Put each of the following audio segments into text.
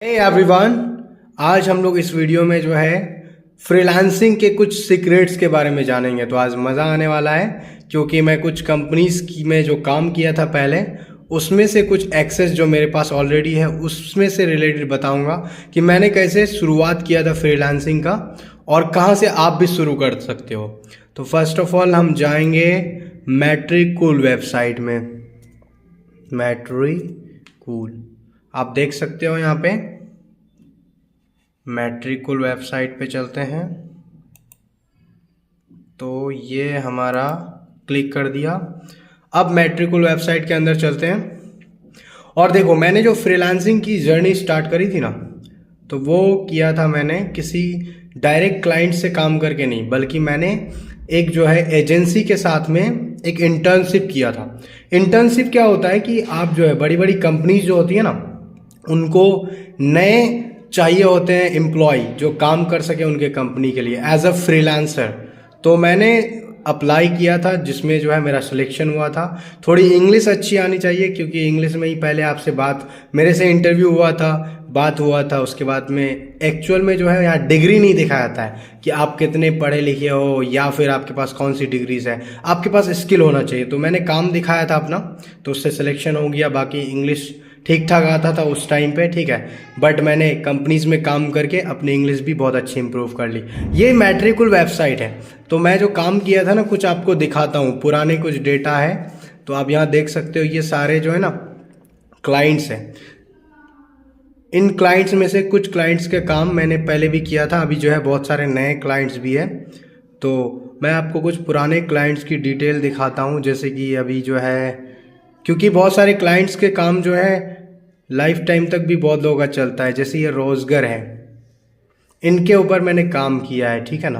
Hey everyone, आज हम लोग इस वीडियो में जो है फ्रीलांसिंग के कुछ सीक्रेट्स के बारे में जानेंगे। तो आज मज़ा आने वाला है क्योंकि मैं कुछ कंपनीज की में जो काम किया था पहले, उसमें से कुछ एक्सेस जो मेरे पास ऑलरेडी है उसमें से रिलेटेड बताऊंगा कि मैंने कैसे शुरुआत किया था फ्रीलांसिंग का और कहाँ से आप भी शुरू कर सकते हो। तो फर्स्ट ऑफ ऑल हम जाएंगे मैट्रिकूल वेबसाइट में। मैट्रिकूल आप देख सकते हो, यहाँ पे मैट्रिकूल वेबसाइट पे चलते हैं। तो ये हमारा क्लिक कर दिया। अब मैट्रिकूल वेबसाइट के अंदर चलते हैं और देखो, मैंने जो फ्रीलांसिंग की जर्नी स्टार्ट करी थी ना, तो वो किया था मैंने किसी डायरेक्ट क्लाइंट से काम करके नहीं, बल्कि मैंने एक जो है एजेंसी के साथ में एक इंटर्नशिप किया था। इंटर्नशिप क्या होता है कि आप जो है बड़ी बड़ी कंपनीज जो होती है ना, उनको नए चाहिए होते हैं एम्प्लॉय जो काम कर सके उनके कंपनी के लिए एज अ फ्रीलांसर। तो मैंने अप्लाई किया था जिसमें जो है मेरा सिलेक्शन हुआ था। थोड़ी इंग्लिश अच्छी आनी चाहिए क्योंकि इंग्लिश में ही पहले आपसे बात, मेरे से इंटरव्यू हुआ था, बात हुआ था। उसके बाद में एक्चुअल में जो है यहाँ डिग्री नहीं दिखाया जाता है कि आप कितने पढ़े लिखे हो या फिर आपके पास कौन सी डिग्रीज है, आपके पास स्किल होना चाहिए। तो मैंने काम दिखाया था अपना, तो उससे सिलेक्शन हो गया। बाकी इंग्लिश ठीक ठाक आता था उस टाइम पे, ठीक है, बट मैंने कंपनीज में काम करके अपनी इंग्लिश भी बहुत अच्छी इंप्रूव कर ली। ये मैट्रिकूल वेबसाइट है। तो मैं जो काम किया था ना, कुछ आपको दिखाता हूँ, पुराने कुछ डेटा है। तो आप यहाँ देख सकते हो, ये सारे जो है ना क्लाइंट्स हैं। इन क्लाइंट्स में से कुछ क्लाइंट्स के काम मैंने पहले भी किया था, अभी जो है बहुत सारे नए क्लाइंट्स भी है। तो मैं आपको कुछ पुराने क्लाइंट्स की डिटेल दिखाता हूँ, जैसे कि अभी जो है, क्योंकि बहुत सारे क्लाइंट्स के काम जो है लाइफ टाइम तक भी बहुत लोगों का चलता है। जैसे ये रोजगर है, इनके ऊपर मैंने काम किया है, ठीक है ना।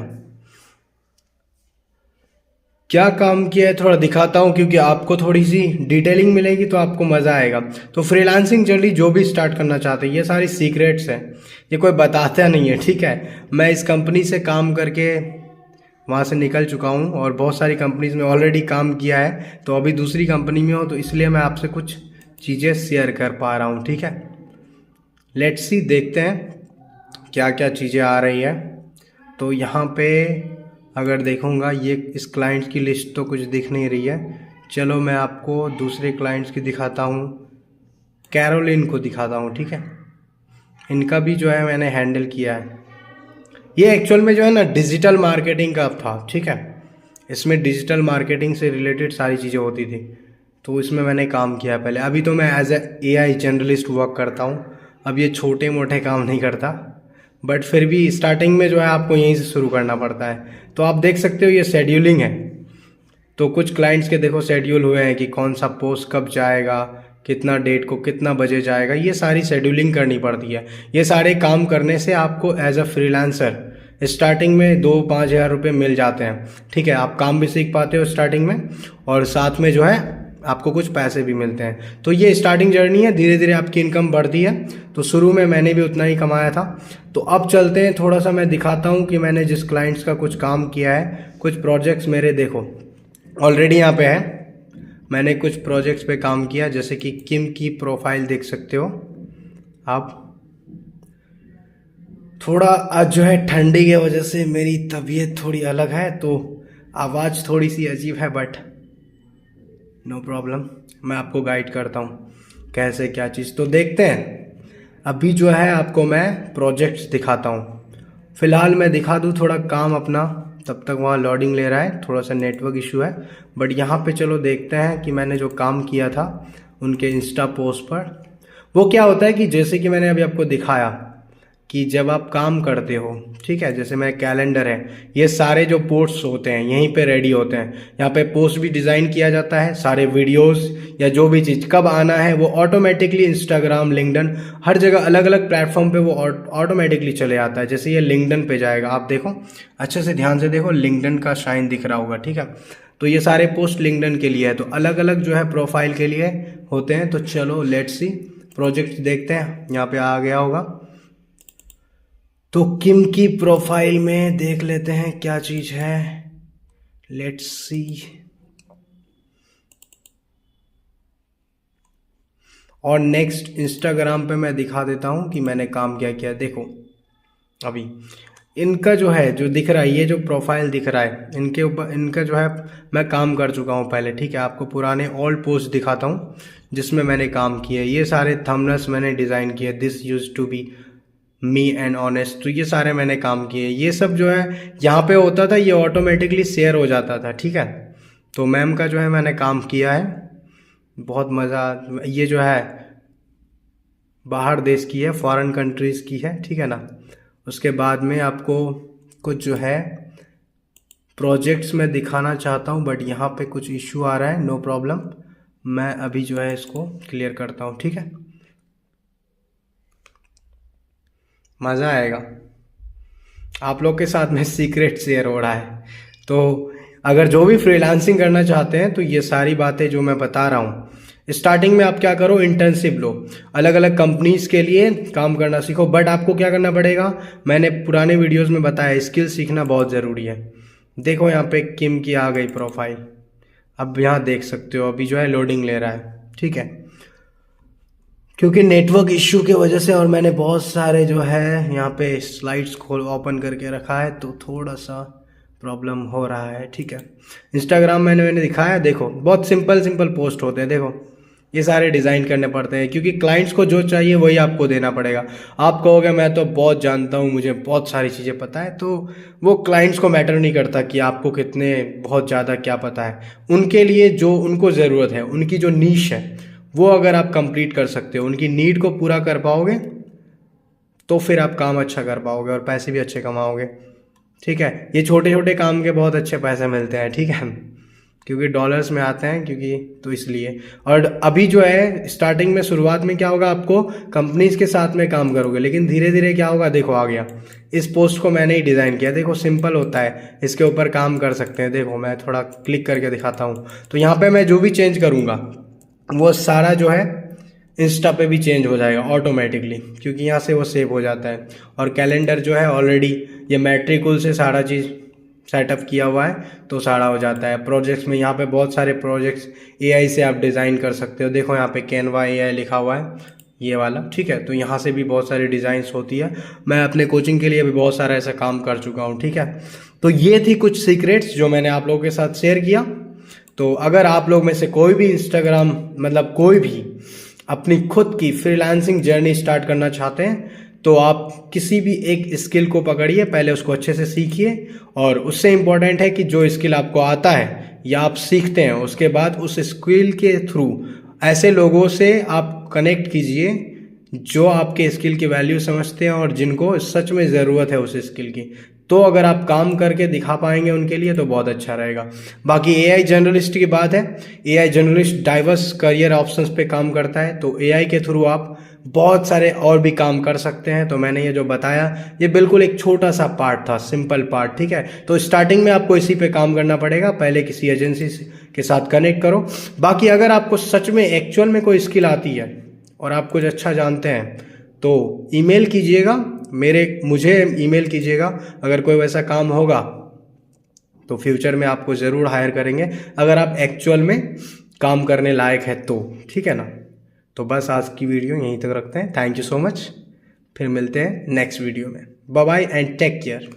क्या काम किया है थोड़ा दिखाता हूँ, क्योंकि आपको थोड़ी सी डिटेलिंग मिलेगी तो आपको मज़ा आएगा। तो फ्रीलांसिंग जर्नी जो भी स्टार्ट करना चाहते हैं, ये सारी सीक्रेट्स हैं, ये कोई बताता नहीं है, ठीक है। मैं इस कंपनी से काम करके वहाँ से निकल चुका हूँ और बहुत सारी कंपनीज में ऑलरेडी काम किया है। तो अभी दूसरी कंपनी में हूँ, तो इसलिए मैं आपसे कुछ चीज़ें शेयर कर पा रहा हूँ, ठीक है। लेट्स सी, देखते हैं क्या क्या चीज़ें आ रही है। तो यहाँ पे अगर देखूँगा, ये इस क्लाइंट्स की लिस्ट तो कुछ दिख नहीं रही है। चलो मैं आपको दूसरे क्लाइंट्स की दिखाता हूँ, कैरोलिन को दिखाता हूँ, ठीक है। इनका भी जो है मैंने हैंडल किया है। ये एक्चुअल में जो है ना डिजिटल मार्केटिंग का था, ठीक है। इसमें डिजिटल मार्केटिंग से रिलेटेड सारी चीज़ें होती थी, तो इसमें मैंने काम किया पहले। अभी तो मैं as a AI journalist work करता हूँ। अब ये छोटे मोटे काम नहीं करता, बट फिर भी स्टार्टिंग में जो है आपको यहीं से शुरू करना पड़ता है। तो आप देख सकते हो, ये शेड्यूलिंग है। तो कुछ क्लाइंट्स के देखो शेड्यूल हुए हैं कि कौन सा पोस्ट कब जाएगा, कितना डेट को कितना बजे जाएगा, ये सारी शेड्यूलिंग करनी पड़ती है। ये सारे काम करने से आपको एज अ फ्रीलांसर स्टार्टिंग में 2-5 हज़ार रुपये मिल जाते हैं, ठीक है। आप काम भी सीख पाते हो स्टार्टिंग में और साथ में जो है आपको कुछ पैसे भी मिलते हैं। तो ये स्टार्टिंग जर्नी है, धीरे धीरे आपकी इनकम बढ़ती है। तो शुरू में मैंने भी उतना ही कमाया था। तो अब चलते हैं, थोड़ा सा मैं दिखाता हूँ कि मैंने जिस क्लाइंट्स का कुछ काम किया है, कुछ प्रोजेक्ट्स मेरे देखो ऑलरेडी यहाँ पे है। मैंने कुछ प्रोजेक्ट्स पे काम किया, जैसे कि किम की प्रोफाइल देख सकते हो आप। थोड़ा आज जो है ठंडी की वजह से मेरी तबीयत थोड़ी अलग है, तो आवाज़ थोड़ी सी अजीब है, बट नो प्रॉब्लम, मैं आपको गाइड करता हूँ कैसे क्या चीज़। तो देखते हैं, अभी जो है आपको मैं प्रोजेक्ट्स दिखाता हूँ। फ़िलहाल मैं दिखा दूँ थोड़ा काम अपना, तब तक वहाँ लोडिंग ले रहा है, थोड़ा सा नेटवर्क इशू है। बट यहाँ पे चलो देखते हैं कि मैंने जो काम किया था उनके इंस्टा पोस्ट पर। वो क्या होता है कि जैसे कि मैंने अभी आपको दिखाया कि जब आप काम करते हो, ठीक है, जैसे मैं कैलेंडर है, ये सारे जो पोस्ट्स होते हैं यहीं पे रेडी होते हैं। यहाँ पे पोस्ट भी डिज़ाइन किया जाता है, सारे वीडियोस या जो भी चीज़ कब आना है वो ऑटोमेटिकली इंस्टाग्राम, लिंक्डइन, हर जगह अलग अलग प्लेटफॉर्म पे वो ऑटोमेटिकली चले आता है। जैसे ये लिंक्डइन पे जाएगा, आप देखो अच्छे से ध्यान से देखो, लिंक्डइन का शाइन दिख रहा होगा, ठीक है। तो ये सारे पोस्ट लिंक्डइन के लिए है, तो अलग अलग जो है प्रोफाइल के लिए होते हैं। तो चलो लेट्स सी, प्रोजेक्ट देखते हैं, यहाँ पे आ गया होगा। तो किम की प्रोफाइल में देख लेते हैं क्या चीज़ है, लेट्स सी। और नेक्स्ट इंस्टाग्राम पे मैं दिखा देता हूँ कि मैंने काम क्या किया। देखो अभी इनका जो है जो दिख रहा है, ये जो प्रोफाइल दिख रहा है इनके ऊपर, इनका जो है मैं काम कर चुका हूँ पहले, ठीक है। आपको पुराने ओल्ड पोस्ट दिखाता हूँ जिसमें मैंने काम किया। ये सारे थंबनेल्स मैंने डिज़ाइन किए, this used to be me and honest, तो ये सारे मैंने काम किए। ये सब जो है यहाँ पे होता था, ये ऑटोमेटिकली शेयर हो जाता था, ठीक है। तो मैम का जो है मैंने काम किया है, बहुत मज़ा। ये जो है बाहर देश की है, फॉरेन कंट्रीज़ की है, ठीक है ना। उसके बाद में आपको कुछ जो है प्रोजेक्ट्स में दिखाना चाहता हूँ, बट यहाँ पे कुछ इश्यू आ रहा है, नो प्रॉब्लम। मैं अभी जो है इसको क्लियर करता हूँ, ठीक है। मज़ा आएगा, आप लोग के साथ में सीक्रेट शेयर हो रहा है। तो अगर जो भी फ्रीलांसिंग करना चाहते हैं तो ये सारी बातें जो मैं बता रहा हूँ, स्टार्टिंग में आप क्या करो, इंटर्नशिप लो, अलग अलग कंपनीज के लिए काम करना सीखो। बट आपको क्या करना पड़ेगा, मैंने पुराने वीडियोस में बताया, स्किल सीखना बहुत ज़रूरी है। देखो यहाँ पे किम की आ गई प्रोफाइल, अब यहाँ देख सकते हो, अभी जो है लोडिंग ले रहा है, ठीक है, क्योंकि नेटवर्क इश्यू की वजह से। और मैंने बहुत सारे जो है यहाँ पे स्लाइड्स खोल ओपन करके रखा है, तो थोड़ा सा प्रॉब्लम हो रहा है, ठीक है। इंस्टाग्राम मैंने दिखाया, देखो बहुत सिंपल पोस्ट होते हैं। देखो ये सारे डिज़ाइन करने पड़ते हैं, क्योंकि क्लाइंट्स को जो चाहिए वही आपको देना पड़ेगा। आप कहोगे मैं तो बहुत जानता हूँ, मुझे बहुत सारी चीज़ें पता है, तो वो क्लाइंट्स को मैटर नहीं करता कि आपको कितने बहुत ज़्यादा क्या पता है। उनके लिए जो उनको ज़रूरत है, उनकी जो नीश है, वो अगर आप कंप्लीट कर सकते हो, उनकी नीड को पूरा कर पाओगे, तो फिर आप काम अच्छा कर पाओगे और पैसे भी अच्छे कमाओगे, ठीक है। ये छोटे छोटे काम के बहुत अच्छे पैसे मिलते हैं, ठीक है, क्योंकि डॉलर्स में आते हैं, क्योंकि तो इसलिए। और अभी जो है स्टार्टिंग में, शुरुआत में क्या होगा, आपको कंपनीज के साथ में काम करोगे, लेकिन धीरे धीरे क्या होगा, देखो आ गया। इस पोस्ट को मैंने ही डिज़ाइन किया, देखो सिंपल होता है, इसके ऊपर काम कर सकते हैं। देखो मैं थोड़ा क्लिक करके दिखाता हूँ, तो यहाँ पे मैं जो भी चेंज करूँगा वो सारा जो है इंस्टा पे भी चेंज हो जाएगा ऑटोमेटिकली, क्योंकि यहाँ से वो सेव हो जाता है। और कैलेंडर जो है ऑलरेडी ये मैट्रिकुल से सारा चीज़ सेटअप किया हुआ है, तो सारा हो जाता है। प्रोजेक्ट्स में यहाँ पे बहुत सारे प्रोजेक्ट्स एआई से आप डिज़ाइन कर सकते हो। देखो यहाँ पे कैनवा एआई लिखा हुआ है, ये वाला, ठीक है। तो यहाँ से भी बहुत सारी डिज़ाइंस होती है। मैं अपने कोचिंग के लिए भी बहुत सारा ऐसा काम कर चुका हूँ, ठीक है। तो ये थी कुछ सीक्रेट्स जो मैंने आप लोगों के साथ शेयर किया। तो अगर आप लोग में से कोई भी इंस्टाग्राम, मतलब कोई भी अपनी खुद की फ्रीलांसिंग जर्नी स्टार्ट करना चाहते हैं, तो आप किसी भी एक स्किल को पकड़िए, पहले उसको अच्छे से सीखिए। और उससे इम्पोर्टेंट है कि जो स्किल आपको आता है या आप सीखते हैं, उसके बाद उस स्किल के थ्रू ऐसे लोगों से आप कनेक्ट कीजिए जो आपके स्किल की वैल्यू समझते हैं और जिनको सच में ज़रूरत है उस स्किल की। तो अगर आप काम करके दिखा पाएंगे उनके लिए, तो बहुत अच्छा रहेगा। बाकी एआई जर्नलिस्ट की बात है, AI journalist diverse career options पे काम करता है, तो एआई के थ्रू आप बहुत सारे और भी काम कर सकते हैं। तो मैंने ये जो बताया, ये बिल्कुल एक छोटा सा पार्ट था, सिंपल पार्ट, ठीक है। तो स्टार्टिंग में आपको इसी पे काम करना पड़ेगा, पहले किसी एजेंसी के साथ कनेक्ट करो। बाकी अगर आपको सच में एक्चुअल में कोई स्किल आती है और आप कुछ अच्छा जानते हैं, तो ईमेल कीजिएगा, मुझे ईमेल कीजिएगा। अगर कोई वैसा काम होगा तो फ्यूचर में आपको ज़रूर हायर करेंगे, अगर आप एक्चुअल में काम करने लायक है तो, ठीक है ना। तो बस आज की वीडियो यहीं तक रखते हैं। थैंक यू सो मच, फिर मिलते हैं नेक्स्ट वीडियो में। Bye bye and take care.